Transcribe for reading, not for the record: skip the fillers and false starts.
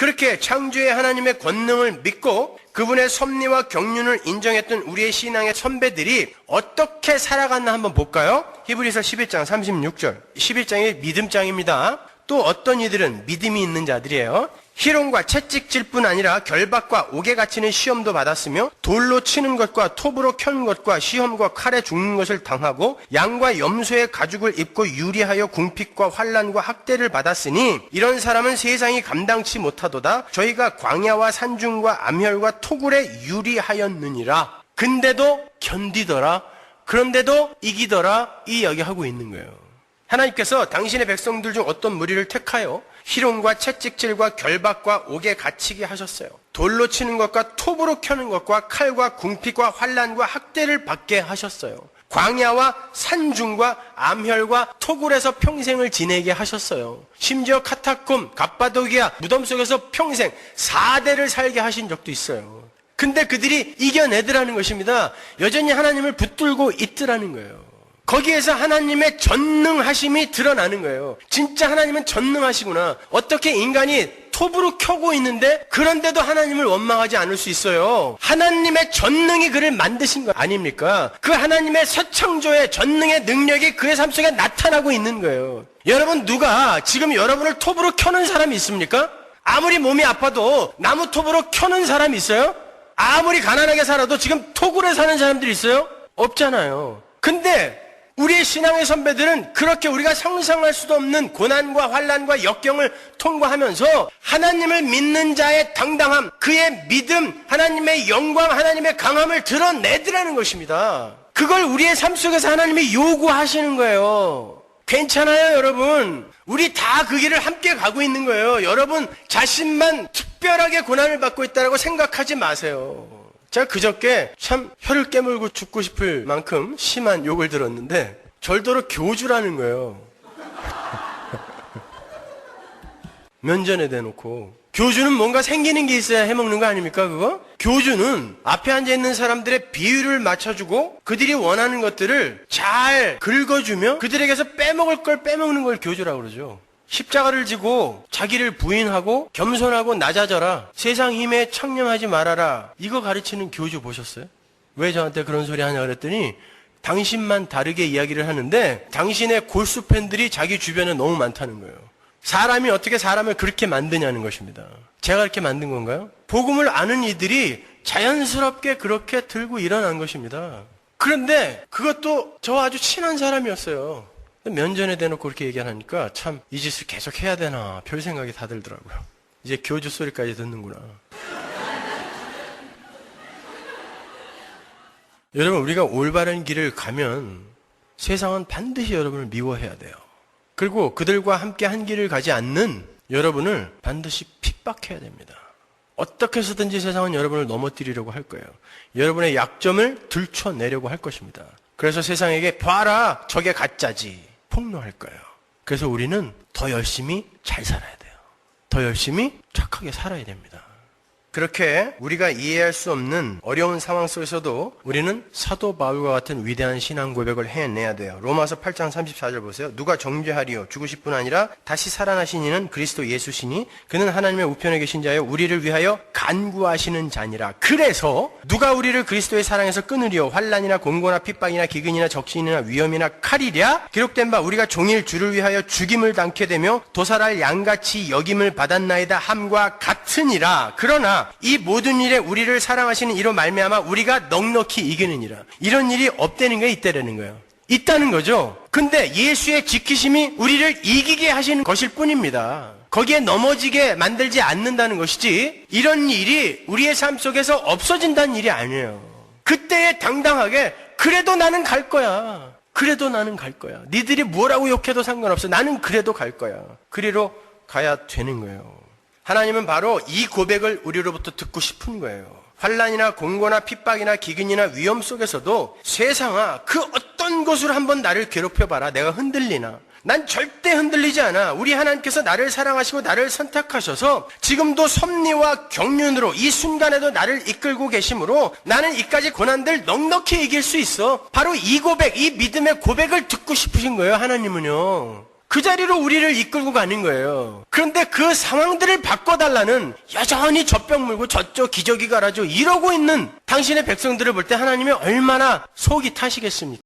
그렇게 창조의 하나님의 권능을 믿고 그분의 섭리와 경륜을 인정했던 우리의 신앙의 선배들이 어떻게 살아갔나 한번 볼까요? 히브리서 11장 36절. 11장이 믿음장입니다. 또 어떤 이들은 믿음이 있는 자들이에요. 희롱과 채찍질 뿐 아니라 결박과 옥에 갇히는 시험도 받았으며 돌로 치는 것과 톱으로 켜는 것과 시험과 칼에 죽는 것을 당하고 양과 염소의 가죽을 입고 유리하여 궁핍과 환난과 학대를 받았으니 이런 사람은 세상이 감당치 못하도다. 저희가 광야와 산중과 암혈과 토굴에 유리하였느니라. 근데도 견디더라. 그런데도 이기더라. 이 이야기하고 있는 거예요. 하나님께서 당신의 백성들 중 어떤 무리를 택하여 희롱과 채찍질과 결박과 옥에 갇히게 하셨어요. 돌로 치는 것과 톱으로 켜는 것과 칼과 궁핍과 환난과 학대를 받게 하셨어요. 광야와 산중과 암혈과 토굴에서 평생을 지내게 하셨어요. 심지어 카타콤, 갑바도기아 무덤 속에서 평생 4대를 살게 하신 적도 있어요. 근데 그들이 이겨내더라는 것입니다. 여전히 하나님을 붙들고 있더라는 거예요. 거기에서 하나님의 전능하심이 드러나는 거예요. 진짜 하나님은 전능하시구나. 어떻게 인간이 톱으로 켜고 있는데 그런데도 하나님을 원망하지 않을 수 있어요. 하나님의 전능이 그를 만드신 거 아닙니까? 그 하나님의 새창조의 전능의 능력이 그의 삶 속에 나타나고 있는 거예요. 여러분, 누가 지금 여러분을 톱으로 켜는 사람이 있습니까? 아무리 몸이 아파도 나무 톱으로 켜는 사람이 있어요? 아무리 가난하게 살아도 지금 토굴에 사는 사람들이 있어요? 없잖아요. 근데 우리의 신앙의 선배들은 그렇게 우리가 상상할 수도 없는 고난과 환난과 역경을 통과하면서 하나님을 믿는 자의 당당함, 그의 믿음, 하나님의 영광, 하나님의 강함을 드러내더라는 것입니다. 그걸 우리의 삶 속에서 하나님이 요구하시는 거예요. 괜찮아요, 여러분. 우리 다 그 길을 함께 가고 있는 거예요. 여러분 자신만 특별하게 고난을 받고 있다고 생각하지 마세요. 제가 그저께 참 혀를 깨물고 죽고 싶을 만큼 심한 욕을 들었는데 절도로 교주라는 거예요. 면전에 대놓고. 교주는 뭔가 생기는 게 있어야 해먹는 거 아닙니까, 그거? 교주는 앞에 앉아있는 사람들의 비율을 맞춰주고 그들이 원하는 것들을 잘 긁어주며 그들에게서 빼먹을 걸 빼먹는 걸 교주라고 그러죠. 십자가를 지고 자기를 부인하고 겸손하고 낮아져라. 세상 힘에 청렴하지 말아라. 이거 가르치는 교주 보셨어요? 왜 저한테 그런 소리 하냐 그랬더니 당신만 다르게 이야기를 하는데 당신의 골수 팬들이 자기 주변에 너무 많다는 거예요. 사람이 어떻게 사람을 그렇게 만드냐는 것입니다. 제가 그렇게 만든 건가요? 복음을 아는 이들이 자연스럽게 그렇게 들고 일어난 것입니다. 그런데 그것도 저와 아주 친한 사람이었어요. 면전에 대놓고 그렇게 얘기하니까 참 이 짓을 계속 해야 되나 별 생각이 다 들더라고요. 이제 교주 소리까지 듣는구나. 여러분, 우리가 올바른 길을 가면 세상은 반드시 여러분을 미워해야 돼요. 그리고 그들과 함께 한 길을 가지 않는 여러분을 반드시 핍박해야 됩니다. 어떻게 해서든지 세상은 여러분을 넘어뜨리려고 할 거예요. 여러분의 약점을 들춰내려고 할 것입니다. 그래서 세상에게 봐라, 저게 가짜지 폭로할 거예요. 그래서 우리는 더 열심히 잘 살아야 돼요. 더 열심히 착하게 살아야 됩니다. 그렇게 우리가 이해할 수 없는 어려운 상황 속에서도 우리는 사도 바울과 같은 위대한 신앙 고백을 해내야 돼요. 로마서 8장 34절 보세요. 누가 정죄하리요? 죽으실 뿐 아니라 다시 살아나신 이는 그리스도 예수시니 그는 하나님의 우편에 계신 자여 우리를 위하여 간구하시는 자니라. 그래서 누가 우리를 그리스도의 사랑에서 끊으리요? 환난이나 공고나 핍박이나 기근이나 적신이나 위험이나 칼이랴? 기록된 바 우리가 종일 주를 위하여 죽임을 당케 되며 도살할 양같이 여김을 받았나이다 함과 같으니라. 그러나 이 모든 일에 우리를 사랑하시는 이로 말미암아 우리가 넉넉히 이기느니라. 이런 일이 없다는 게 있다라는 거예요. 있다는 거죠. 근데 예수의 지키심이 우리를 이기게 하시는 것일 뿐입니다. 거기에 넘어지게 만들지 않는다는 것이지 이런 일이 우리의 삶 속에서 없어진다는 일이 아니에요. 그때에 당당하게 그래도 나는 갈 거야. 그래도 나는 갈 거야. 니들이 뭐라고 욕해도 상관없어. 나는 그래도 갈 거야. 그리로 가야 되는 거예요. 하나님은 바로 이 고백을 우리로부터 듣고 싶은 거예요. 환난이나 공고나 핍박이나 기근이나 위험 속에서도 세상아 그 어떤 것으로 한번 나를 괴롭혀봐라. 내가 흔들리나? 난 절대 흔들리지 않아. 우리 하나님께서 나를 사랑하시고 나를 선택하셔서 지금도 섭리와 경륜으로 이 순간에도 나를 이끌고 계심으로 나는 이까지 고난들 넉넉히 이길 수 있어. 바로 이 고백, 이 믿음의 고백을 듣고 싶으신 거예요. 하나님은요. 그 자리로 우리를 이끌고 가는 거예요. 그런데 그 상황들을 바꿔달라는, 여전히 젖병 물고 저쪽 기저귀 갈아줘 이러고 있는 당신의 백성들을 볼 때 하나님이 얼마나 속이 타시겠습니까?